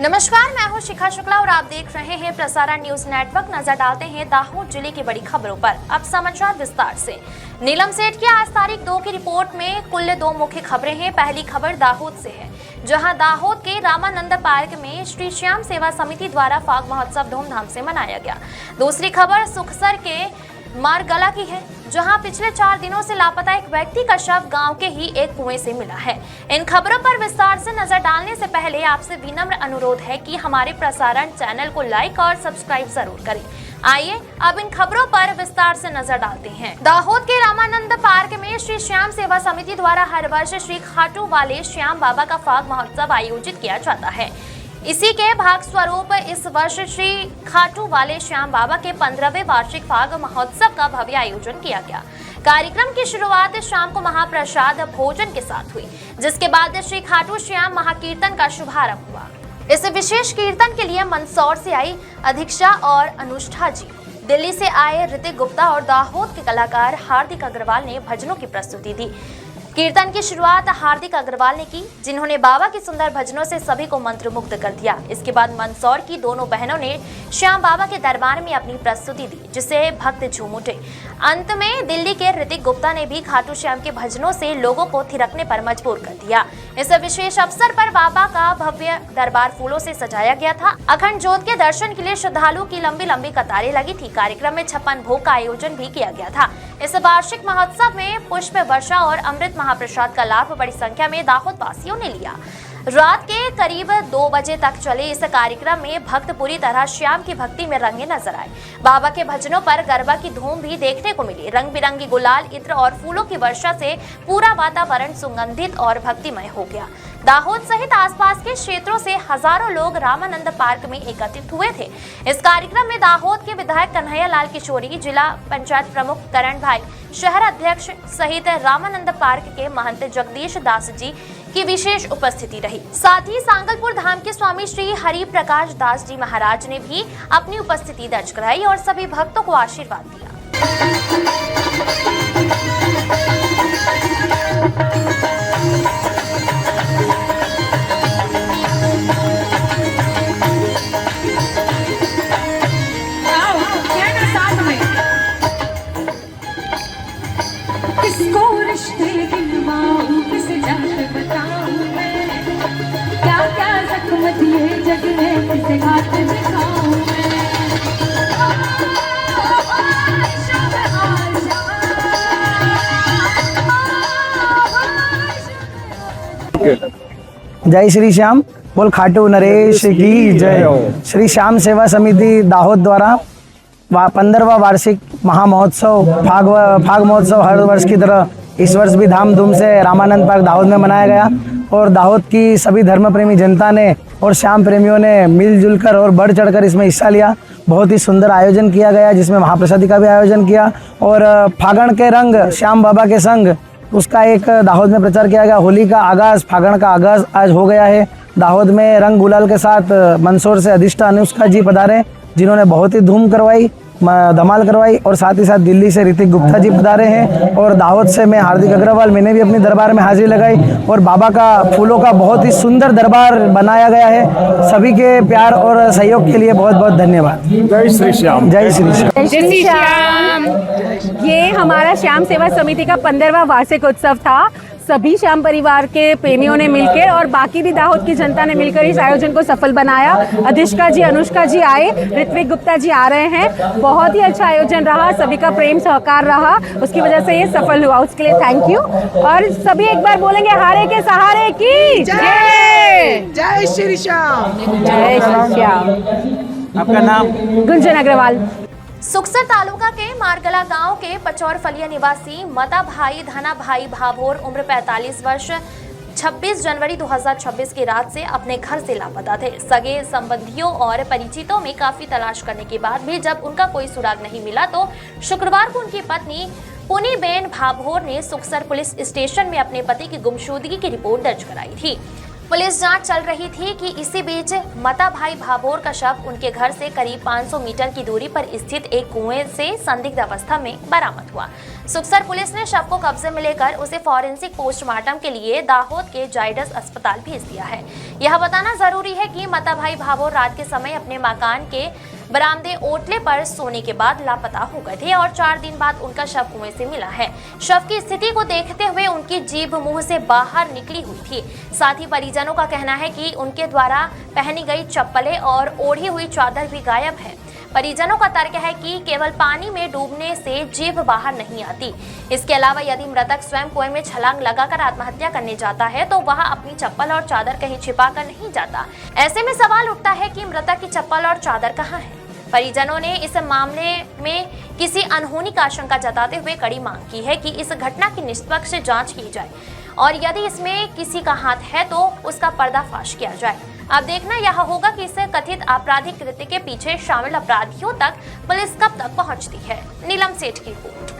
नमस्कार, मैं हूं शिखा शुक्ला और आप देख रहे हैं प्रसारण न्यूज नेटवर्क। नजर डालते हैं दाहोद जिले की बड़ी खबरों पर। अब समाचार विस्तार से। नीलम सेठ की आज तारीख 2 की रिपोर्ट में कुल 2 मुख्य खबरें हैं। पहली खबर दाहोद से है, जहां दाहोद के रामानंद पार्क में श्री श्याम सेवा समिति द्वारा फाग महोत्सव धूमधाम से मनाया गया। दूसरी खबर सुखसर के मारगला की है, जहां पिछले 4 दिनों से लापता एक व्यक्ति का शव गांव के ही एक कुएं से मिला है। इन खबरों पर विस्तार से नजर डालने से पहले आपसे विनम्र अनुरोध है कि हमारे प्रसारण चैनल को लाइक और सब्सक्राइब जरूर करें। आइए अब इन खबरों पर विस्तार से नजर डालते हैं। दाहोद के रामानंद पार्क में श्री श्याम सेवा समिति द्वारा हर वर्ष श्री खाटू वाले श्याम बाबा का फाग महोत्सव आयोजित किया जाता है। इसी के भाग स्वरूप इस वर्ष श्री खाटू वाले श्याम बाबा के 15वें वार्षिक फाग महोत्सव का भव्य आयोजन किया गया। कार्यक्रम की शुरुआत शाम को महाप्रसाद भोजन के साथ हुई, जिसके बाद श्री खाटू श्याम महाकीर्तन का शुभारंभ हुआ। इस विशेष कीर्तन के लिए मंदसौर से आई अधीक्षा और अनुष्ठा जी, दिल्ली से आए ऋतिक गुप्ता और दाहोद के कलाकार हार्दिक अग्रवाल ने भजनों की प्रस्तुति दी। कीर्तन की शुरुआत हार्दिक अग्रवाल ने की, जिन्होंने बाबा की सुंदर भजनों से सभी को मंत्रमुग्ध कर दिया। इसके बाद मंदसौर की दोनों बहनों ने श्याम बाबा के दरबार में अपनी प्रस्तुति दी, जिसे भक्त झूम उठे। अंत में दिल्ली के ऋतिक गुप्ता ने भी खाटू श्याम के भजनों से लोगों को थिरकने पर मजबूर कर दिया। इस विशेष अवसर पर बाबा का भव्य दरबार फूलों से सजाया गया था। अखंड ज्योत के दर्शन के लिए श्रद्धालुओं की लंबी लंबी कतारें लगी थी। कार्यक्रम में 56 भोग का आयोजन भी किया गया था। इस वार्षिक महोत्सव में पुष्प वर्षा और अमृत महाप्रसाद का लाभ बड़ी संख्या में दाहोद वासियों ने लिया। रात के करीब 2 बजे तक चले इस कार्यक्रम में भक्त पूरी तरह श्याम की भक्ति में रंगे नजर आए। बाबा के भजनों पर गरबा की धूम भी देखने को मिली। रंग बिरंगी गुलाल, इत्र और फूलों की वर्षा से पूरा वातावरण सुगंधित और भक्तिमय हो गया। दाहोद सहित आसपास के क्षेत्रों से हजारों लोग रामानंद पार्क में एकत्रित हुए थे। इस कार्यक्रम में दाहोद के विधायक कन्हैया लाल किशोरी, जिला पंचायत प्रमुख करण भाई, शहर अध्यक्ष सहित रामानंद पार्क के महंत जगदीश दास जी की विशेष उपस्थिति रही। साथ ही सांगलपुर धाम के स्वामी श्री हरि प्रकाश दास जी महाराज ने भी अपनी उपस्थिति दर्ज कराई और सभी भक्तों को आशीर्वाद दिया। किसको रिश्ते दिलवाऊं, किसे जाके बताऊं मैं, क्या क्या जख्म दिए जग ने, किसे घाट दिखाऊं मैं। जय श्री श्याम, बोल खाटू नरेश की जय। श्री श्याम सेवा समिति दाहोद द्वारा 15वां वार्षिक महामहोत्सव फाग महोत्सव हर वर्ष की तरह इस वर्ष भी धामधूम से रामानंद पार्क दाहोद में मनाया गया और दाहोद की सभी धर्म प्रेमी जनता ने और श्याम प्रेमियों ने मिलजुल कर और बढ़ चढ़कर इसमें हिस्सा लिया। बहुत ही सुंदर आयोजन किया गया, जिसमें महाप्रसादी का भी आयोजन किया और फागण के रंग श्याम बाबा के संग उसका एक दाहोद में प्रचार किया गया। होली का आगाज़, फागण का आगाज़ आज हो गया है। दाहोद में रंग गुलाल के साथ मंदसौर से अधिष्ठा अनुष्का जी पधारे, जिन्होंने बहुत ही धूम करवाई, धमाल करवाई और साथ ही साथ दिल्ली से ऋतिक गुप्ता जी पधारे हैं और दाहोद से मैं हार्दिक अग्रवाल, मैंने भी अपनी दरबार में हाजिरी लगाई और बाबा का फूलों का बहुत ही सुंदर दरबार बनाया गया है। सभी के प्यार और सहयोग के लिए बहुत बहुत धन्यवाद। जय श्री श्याम। जय श्री श्याम। जय श्री श्याम। ये हमारा श्याम सेवा समिति का 15वां वार्षिक उत्सव था। सभी श्याम परिवार के प्रेमियों ने मिलकर और बाकी भी दाहोद की जनता ने मिलकर इस आयोजन को सफल बनाया। अधिष्ठा जी, अनुष्का जी आए, ऋत्विक गुप्ता जी आ रहे हैं। बहुत ही अच्छा आयोजन रहा, सभी का प्रेम सहकार रहा, उसकी वजह से ये सफल हुआ, उसके लिए थैंक यू। और सभी एक बार बोलेंगे, हारे के सहारे की जय। जय श्री श्याम। जय श्री श्याम। आपका नाम? गुंजन अग्रवाल। सुखसर तालुका के मारगला गांव के पचौर फलिया निवासी मता भाई धना भाई भाभोर उम्र 45 वर्ष 26 जनवरी 2026 की रात से अपने घर से लापता थे। सगे संबंधियों और परिचितों में काफी तलाश करने के बाद भी जब उनका कोई सुराग नहीं मिला तो शुक्रवार को उनकी पत्नी पुनीबेन भाभोर ने सुखसर पुलिस स्टेशन में अपने पति की गुमशुदगी की रिपोर्ट दर्ज कराई थी। पुलिस जांच चल रही थी कि इसी बीच मता भाई भाभोर का शव उनके घर से करीब 500 मीटर की दूरी पर स्थित एक कुएं से संदिग्ध अवस्था में बरामद हुआ। सुखसर पुलिस ने शव को कब्जे में लेकर उसे फॉरेंसिक पोस्टमार्टम के लिए दाहोद के जायडस अस्पताल भेज दिया है। यह बताना जरूरी है कि मता भाई भाभोर रात के समय अपने मकान के बरामदे ओटले पर सोने के बाद लापता हो गए थे और 4 दिन बाद उनका शव कुएं से मिला है। शव की स्थिति को देखते हुए उनकी जीभ मुंह से बाहर निकली हुई थी। साथ ही परिजनों का कहना है कि उनके द्वारा पहनी गई चप्पलें और ओढ़ी हुई चादर भी गायब है। परिजनों का तर्क है कि केवल पानी में डूबने से जीभ बाहर नहीं आती। इसके अलावा यदि मृतक स्वयं कुएं में छलांग लगाकर आत्महत्या करने जाता है तो वह अपनी चप्पल और चादर कहीं छिपा कर नहीं जाता। ऐसे में सवाल उठता है कि मृतक की चप्पल और चादर कहाँ है। परिजनों ने इस मामले में किसी अनहोनी का आशंका जताते हुए कड़ी मांग की है कि इस घटना की निष्पक्ष जांच की जाए और यदि इसमें किसी का हाथ है तो उसका पर्दाफाश किया जाए। अब देखना यह होगा कि इस कथित आपराधिक कृत्य के पीछे शामिल अपराधियों तक पुलिस कब तक पहुंचती है। नीलम सेठ की रिपोर्ट।